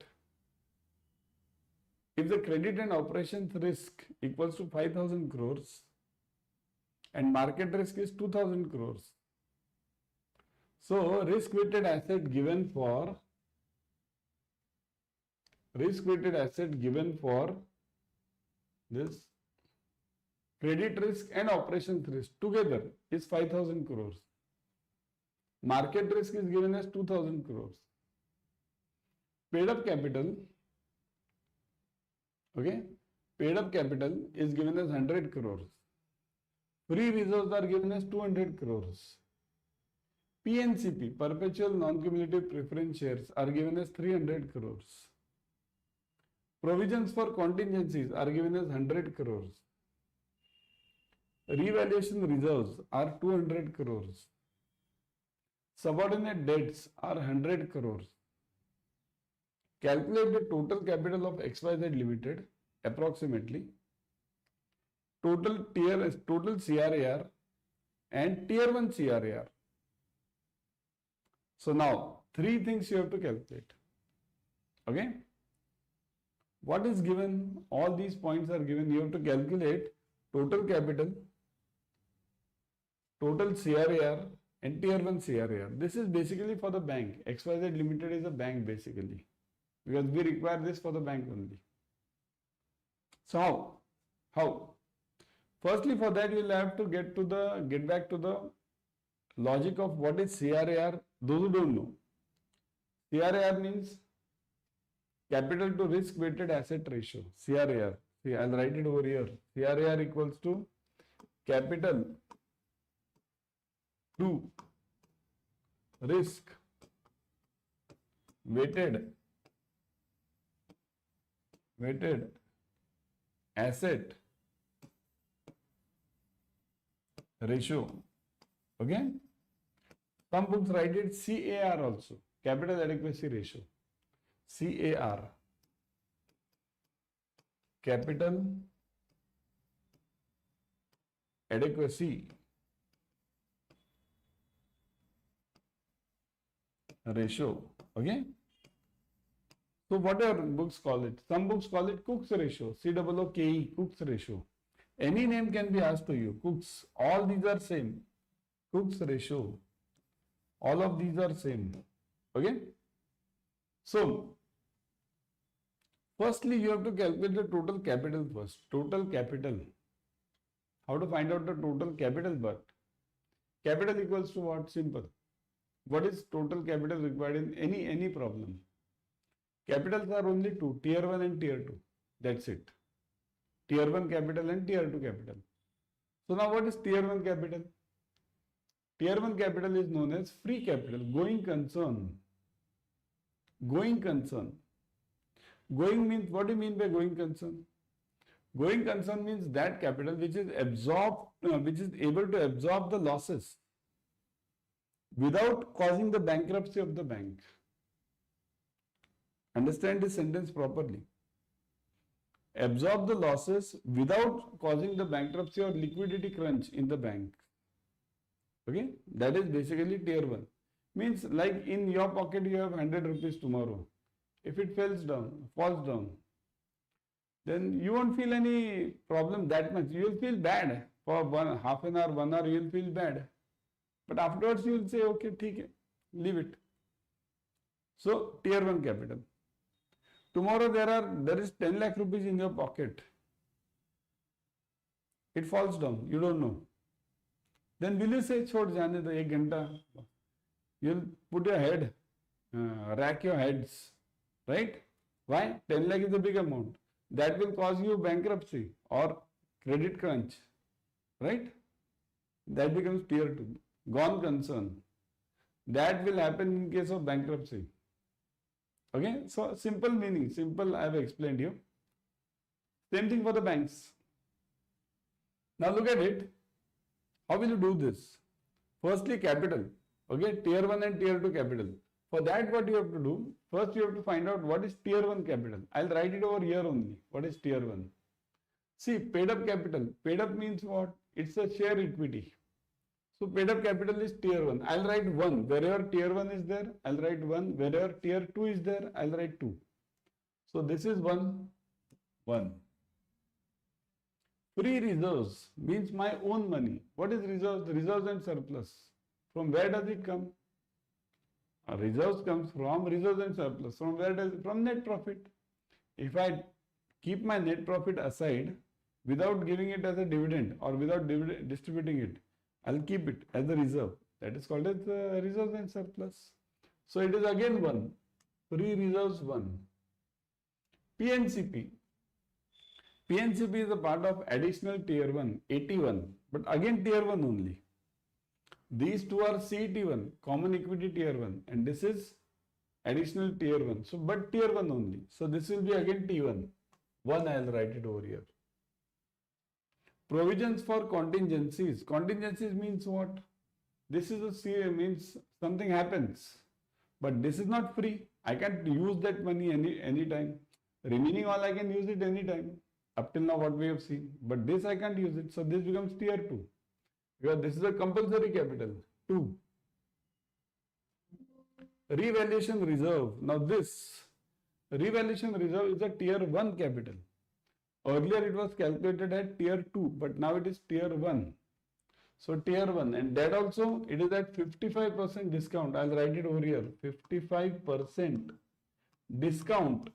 If the credit and operations risk equals to 5,000 crores and market risk is 2,000 crores. So risk-weighted asset given for this credit risk and operations risk together is 5,000 crores. Market risk is given as 2,000 crores. Paid up capital, okay, paid up capital is given as 100 crores. Free reserves are given as 200 crores. PNCP, perpetual non-cumulative preference shares, are given as 300 crores. Provisions for contingencies are given as 100 crores. Revaluation reserves are 200 crores. Subordinate debts are 100 crores. Calculate the total capital of XYZ Limited approximately, total CRAR and Tier 1 CRAR. So now, three things you have to calculate. Okay? What is given? All these points are given. You have to calculate total capital, total CRAR and tier 1 CRAR. This is basically for the bank. XYZ Limited is a bank basically, because we require this for the bank only. So how? Firstly, for that you will have to get back to the logic of what is CRAR. Those who don't know, CRAR means capital to risk weighted asset ratio. CRAR. See, I'll write it over here. CRAR equals to capital to risk weighted asset ratio. Okay. Some books write it CAR also, capital adequacy ratio. CAR, capital adequacy ratio. Okay. So what are books call it? Some books call it Cook's ratio, COOKE, Cook's ratio. Any name can be asked to you. Cook's, all these are same. Cook's ratio, all of these are same. Okay. So firstly, you have to calculate the total capital first. Total capital. How to find out the total capital? But capital equals to what? Simple. What is total capital required in any problem? Capitals are only two, tier 1 and tier 2. That's it. Tier 1 capital and tier 2 capital. So now what is tier 1 capital? Tier 1 capital is known as free capital, going concern. Going concern. Going means, what do you mean by going concern? Going concern means that capital which is able to absorb the losses without causing the bankruptcy of the bank. Understand this sentence properly. Absorb the losses without causing the bankruptcy or liquidity crunch in the bank. Okay, that is basically tier 1. Means like in your pocket you have 100 rupees tomorrow. If it falls down, then you won't feel any problem that much. You will feel bad for half an hour, 1 hour. You will feel bad, but afterwards you will say, okay, theek hai, leave it. So tier 1 capital. Tomorrow there is 10 lakh rupees in your pocket. It falls down. You don't know. Then will you say, chhod jane do, 1 ghanta? You'll put your head, rack your heads, right? Why? 10 lakh is a big amount. That will cause you bankruptcy or credit crunch, right? That becomes tier 2. Gone concern. That will happen in case of bankruptcy. Okay, so simple meaning, simple I have explained you. Same thing for the banks. Now look at it. How will you do this? Firstly, capital. Okay, tier 1 and tier 2 capital. For that, what you have to do? First, you have to find out what is tier 1 capital. I'll write it over here only. What is tier 1? See, paid up capital. Paid up means what? It's a share equity. So paid up capital is tier 1. I'll write 1. Wherever tier 1 is there, I'll write 1. Wherever tier 2 is there, I'll write 2. So this is 1. Free reserves means my own money. What is reserves? Reserves and surplus. From where does it come? Reserves comes from reserves and surplus. From where does it? From net profit. If I keep my net profit aside without giving it as a dividend or without distributing it, I'll keep it as a reserve. That is called as reserves and surplus. So it is again 1. Free reserves 1. PNCP. PNCP is a part of additional tier 1, 81. But again tier 1 only. These two are CET1, common equity tier 1, and this is additional tier 1. So, but tier 1 only. So, this will be again T1. 1 I will write it over here. Provisions for contingencies. Contingencies means what? This is a CA, means something happens. But this is not free. I can't use that money any time. Remaining all I can use it anytime. Up till now what we have seen. But this I can't use it. So, this becomes tier 2. Because this is a compulsory capital. 2. Revaluation reserve. Now this revaluation reserve is a tier 1 capital. Earlier it was calculated at tier 2, but now it is tier 1. So tier 1, and that also it is at 55% discount. I'll write it over here. 55% discount.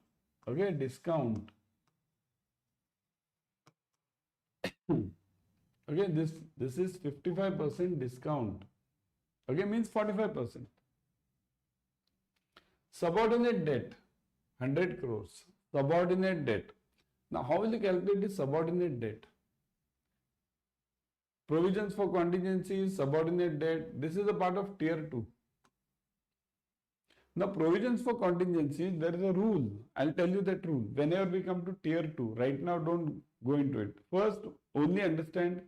Okay, discount. Okay, this is 55% discount. Okay, means 45%. Subordinate debt, 100 crores. Subordinate debt. Now, how will you calculate the subordinate debt? Provisions for contingencies, subordinate debt. This is a part of tier 2. Now, provisions for contingencies, there is a rule. I'll tell you that rule. Whenever we come to tier 2, right now don't go into it. First, only understand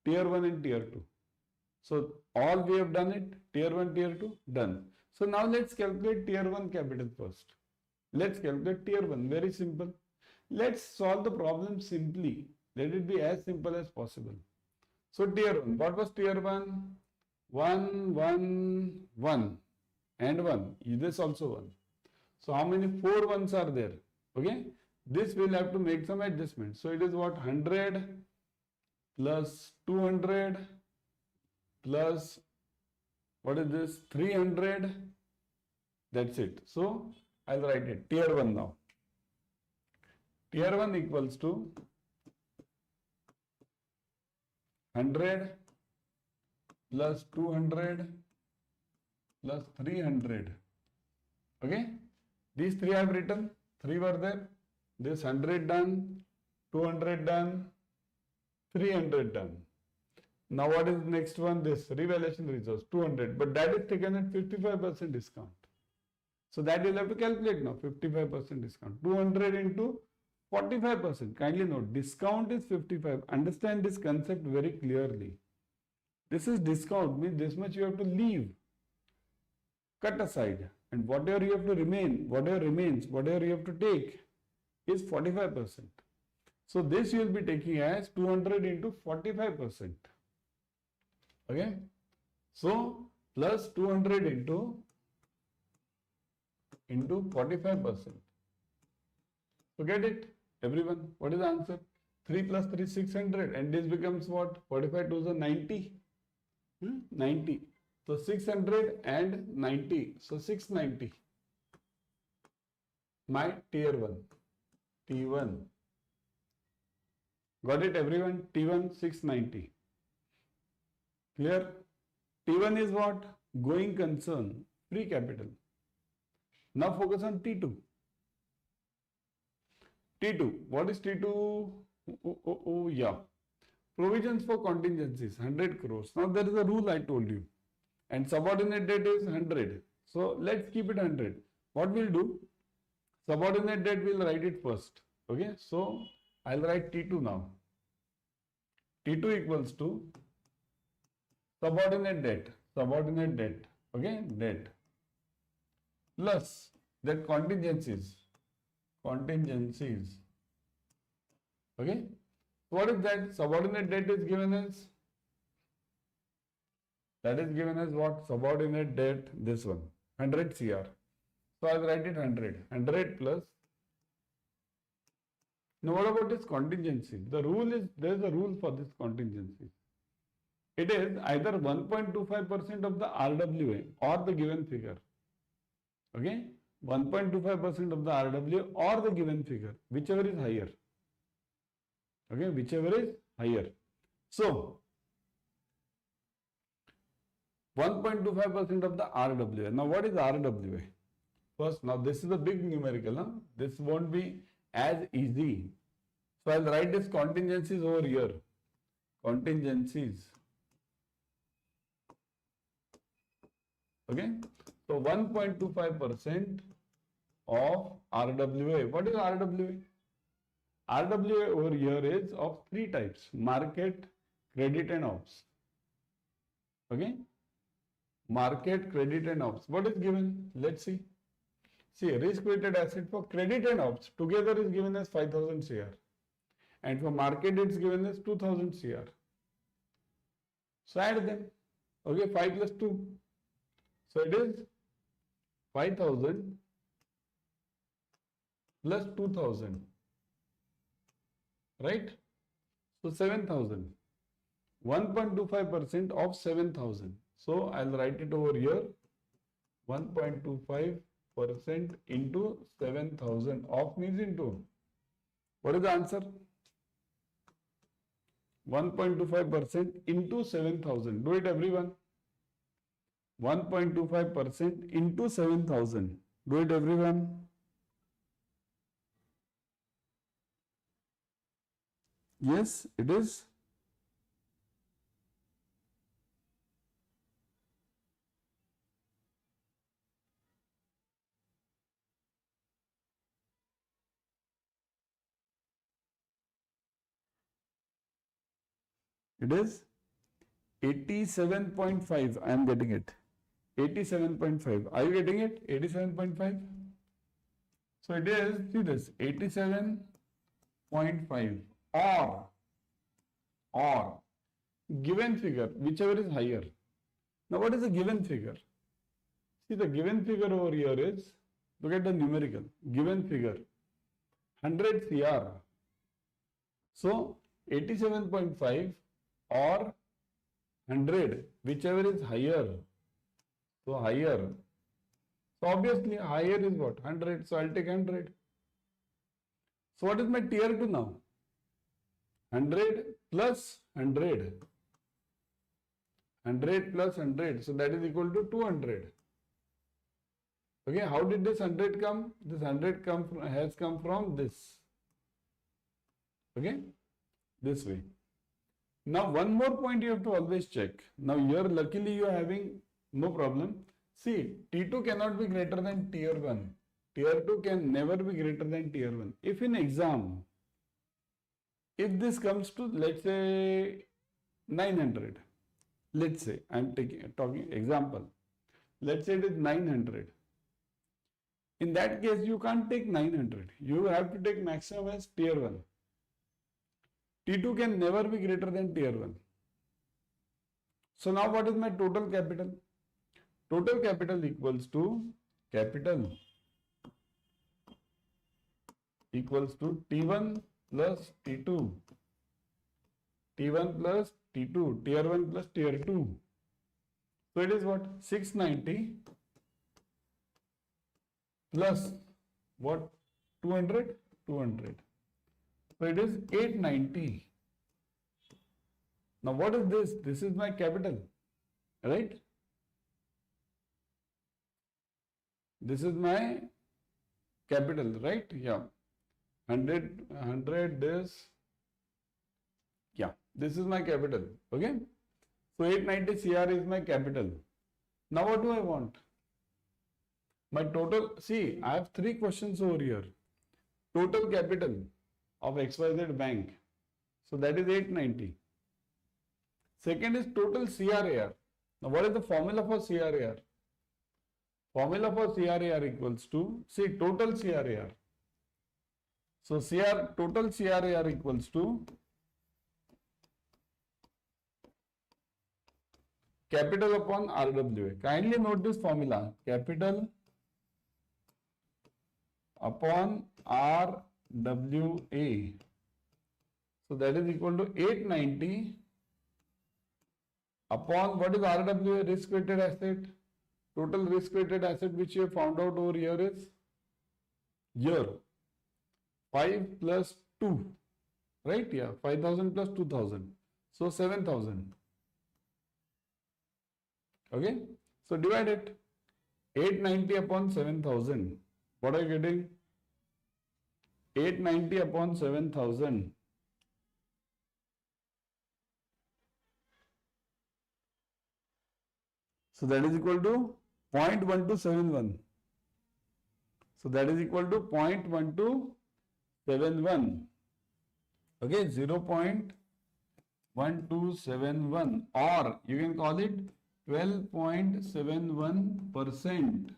tier 1 and tier 2. So, all we have done it, tier 1, tier 2, done. So, now let's calculate tier 1 capital first. Let's calculate tier 1, very simple. Let's solve the problem simply. Let it be as simple as possible. So, tier 1, what was tier 1? 1, 1, 1 and 1. This also 1. So, how many 4 ones are there? Okay. This will have to make some adjustments. So, it is what? 100 plus 200 plus what is this? 300. That's it. So, I'll write it. Tier 1 now. Tier 1 equals to 100 plus 200 plus 300. Okay. These 3 I have written. 3 were there. This 100 done. 200 done. 300 done. Now what is the next one? This revaluation reserves 200. But that is taken at 55% discount. So that you'll have to calculate now. 55% discount. 200 into 45%. Kindly note, discount is 55. Understand this concept very clearly. This is discount, means this much you have to leave. Cut aside. And whatever you have to remain, whatever remains, whatever you have to take is 45%. So this you will be taking as 200 into 45%. Okay. So plus 200 into 45%. So get it, everyone. What is the answer? 3 plus 3, 600. And this becomes what? 45 to the 90. 90. So 600 and 90. So 690. My tier 1. T1. Got it, everyone? T1 690. Clear? T1 is what? Going concern. Free capital. Now focus on T2. T2. What is T2? Yeah. Provisions for contingencies, 100 crores. Now there is a rule I told you. And subordinate debt is 100. So let's keep it 100. What we'll do? Subordinate debt, we'll write it first. Okay. So I'll write T2 now. T2 equals to subordinate debt. Subordinate debt. Okay. Debt. Plus that contingencies. Contingencies. Okay. What is that? Subordinate debt is given as, that is given as what? Subordinate debt, this one, 100 CR. So I'll write it 100. 100 plus. Now what about this contingency? The rule is, there is a rule for this contingency. It is either 1.25% of the RWA or the given figure. Okay. 1.25% of the RWA or the given figure, whichever is higher. Okay, whichever is higher. So, 1.25% of the RWA. Now, what is RWA? First, now this is a big numerical. Huh? This won't be as easy. So, I'll write this contingencies over here. Contingencies. Okay. So, 1.25% of RWA. What is RWA? RWA over here is of 3 types: market, credit and ops. Okay. Market, credit and ops. What is given? Let's see. See, risk weighted asset for credit and ops together is given as 5000 CR. And for market it's given as 2000 CR. So add them. Okay, 5 plus 2. So it is 5000 plus 2000. Right? So 7000. 1.25% of 7,000. So I'll write it over here. 1.25% into 7,000 of means into. What is the answer? 1.25% into 7,000. Do it everyone. 1.25% into 7,000. Do it everyone. Yes, it is. It is 87.5. I am getting it. 87.5. Are you getting it? 87.5. So it is, see this, 87.5 or given figure, whichever is higher. Now what is the given figure? See, the given figure over here is, look at the numerical, given figure, 100 CR. So 87.5 or 100, whichever is higher. So higher. So obviously higher is what? 100. So I'll take 100. So what is my tier 2 now? 100 plus 100. 100 plus 100. So that is equal to 200. Okay, how did this 100 come? This 100 has come from this. Okay, this way. Now one more point you have to always check. Now here luckily you are having no problem. See, T2 cannot be greater than tier 1. Tier 2 can never be greater than tier 1. If in exam, if this comes to, let's say 900, let's say I'm talking example, let's say it is 900. In that case, you can't take 900. You have to take maximum as tier 1. T2 can never be greater than tier 1. So now what is my total capital? Total capital equals to capital equals to T1 plus T2. T1 plus T2. Tier 1 plus tier 2. So it is what? 690 plus what? 200? 200. So it is 890. Now what is this? This is my capital, right? This is my capital, right? Yeah. 100 this. Yeah, this is my capital. Okay. So 890 CR is my capital. Now what do I want? My total, see, I have 3 questions over here. Total capital of XYZ bank. So that is 890. Second is total CRAR. Now what is the formula for CRAR? Formula for CRAR equals to, see, total CRAR. So total CRAR equals to capital upon RWA. Kindly note this formula. Capital upon RWA. So that is equal to 890 upon what is RWA? Risk weighted asset. Total risk weighted asset which you have found out over here is here 5 plus 2, right? Yeah, 5,000 plus 2,000. So 7,000. Okay. So divide it. 890 upon 7,000. What are you getting? 890 upon 7,000. So that is equal to 0.1271. So that is equal to 0.1271. Okay, 0.1271, or you can call it 12.71%.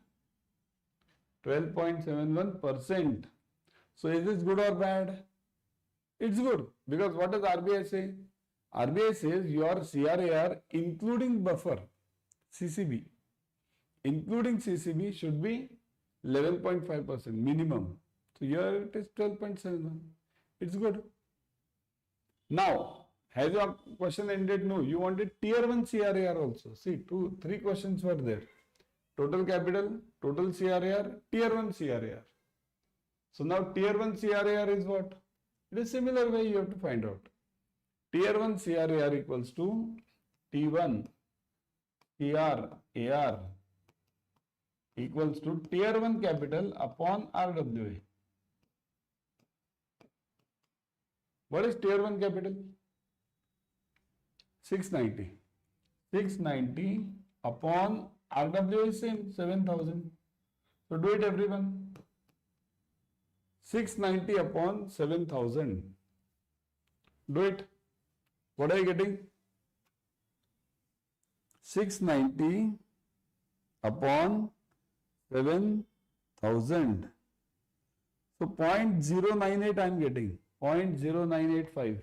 12.71%. So is this good or bad? It's good, because what does RBI say? RBI says your CRAR including buffer, CCB, including CCB should be 11.5% minimum. So here it is 12.71. It's good. Now, Has your question ended? No. You wanted tier 1 CRAR also. See, 3 questions were there. Total capital, total CRAR, tier 1 CRAR. So now tier 1 CRAR is what? It is similar way you have to find out. Tier 1 CRAR equals to T1 CRAR equals to tier 1 capital upon RWA. What is tier 1 capital? 690. 690 upon RWA is same, 7,000. So do it everyone. 690 upon 7,000. Do it. What are you getting? 690 upon 7,000. So 0.098 I am getting. 0.0985.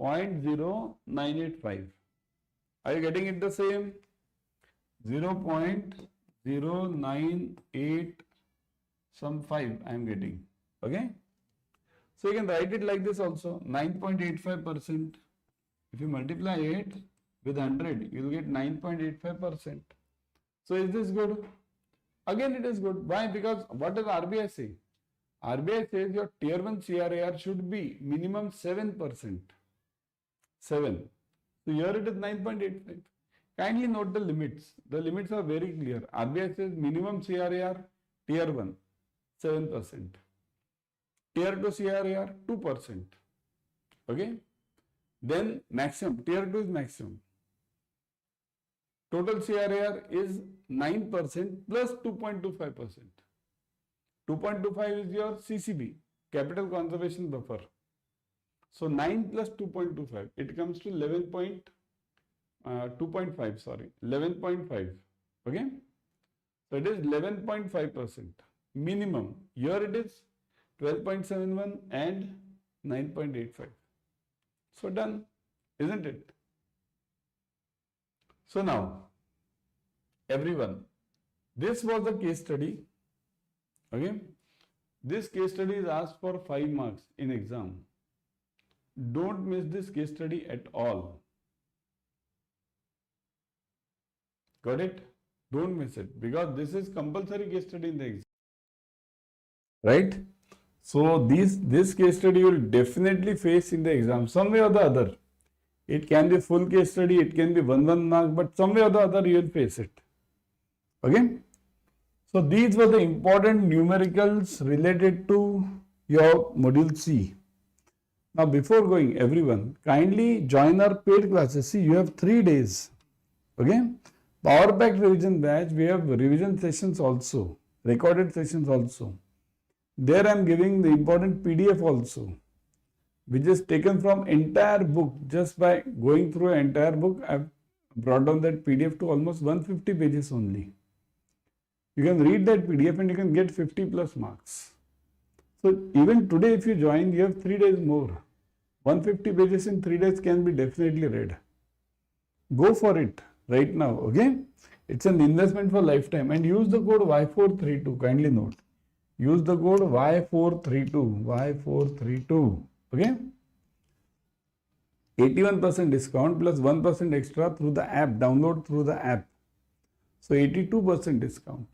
0.0985. Are you getting it the same? 0.098 some 5 I am getting. Okay. So you can write it like this also. 9.85%. If you multiply it with 100, you will get 9.85%. So is this good? Again it is good. Why? Because what does RBI say? RBI says your tier 1 CRAR should be minimum 7%. 7. So here it is 9.85. Kindly note the limits. The limits are very clear. RBI says minimum CRAR tier 1 7%. Tier 2 CRAR 2%. Okay. Then maximum. Tier 2 is maximum. Total CRAR is 9% plus 2.25%. 2.25 is your CCB, capital conservation buffer. So 9 plus 2.25, it comes to 2.5, sorry, 11.5. Okay. So it is 11.5% minimum. Here it is 12.71 and 9.85. So done, isn't it? So now, everyone, this was the case study. Okay. This case study is asked for 5 marks in exam. Don't miss this case study at all. Got it? Don't miss it, because this is compulsory case study in the exam. Right? So this case study you will definitely face in the exam, some way or the other. It can be full case study, it can be 1 mark, but some way or the other you will face it. Okay? So these were the important numericals related to your module C. Now before going, everyone, kindly join our paid classes. See, you have 3 days. Okay? Power packed revision batch, we have revision sessions also, recorded sessions also. There I am giving the important PDF also, which is taken from entire book. Just by going through an entire book, I have brought down that PDF to almost 150 pages only. You can read that PDF and you can get 50 plus marks. So even today if you join, you have 3 days more. 150 pages in 3 days can be definitely read. Go for it right now, okay? It's an investment for lifetime, and use the code Y432, kindly note. Use the code Y432, okay? 81% discount plus 1% extra through the app, download through the app. So 82% discount.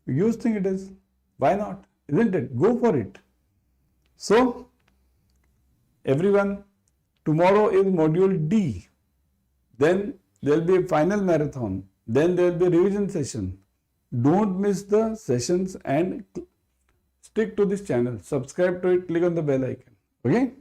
You think it is? Why not? Isn't it? Go for it. So, everyone, tomorrow is module D. Then there will be a final marathon. Then there will be a revision session. Don't miss the sessions and stick to this channel. Subscribe to it. Click on the bell icon. Okay?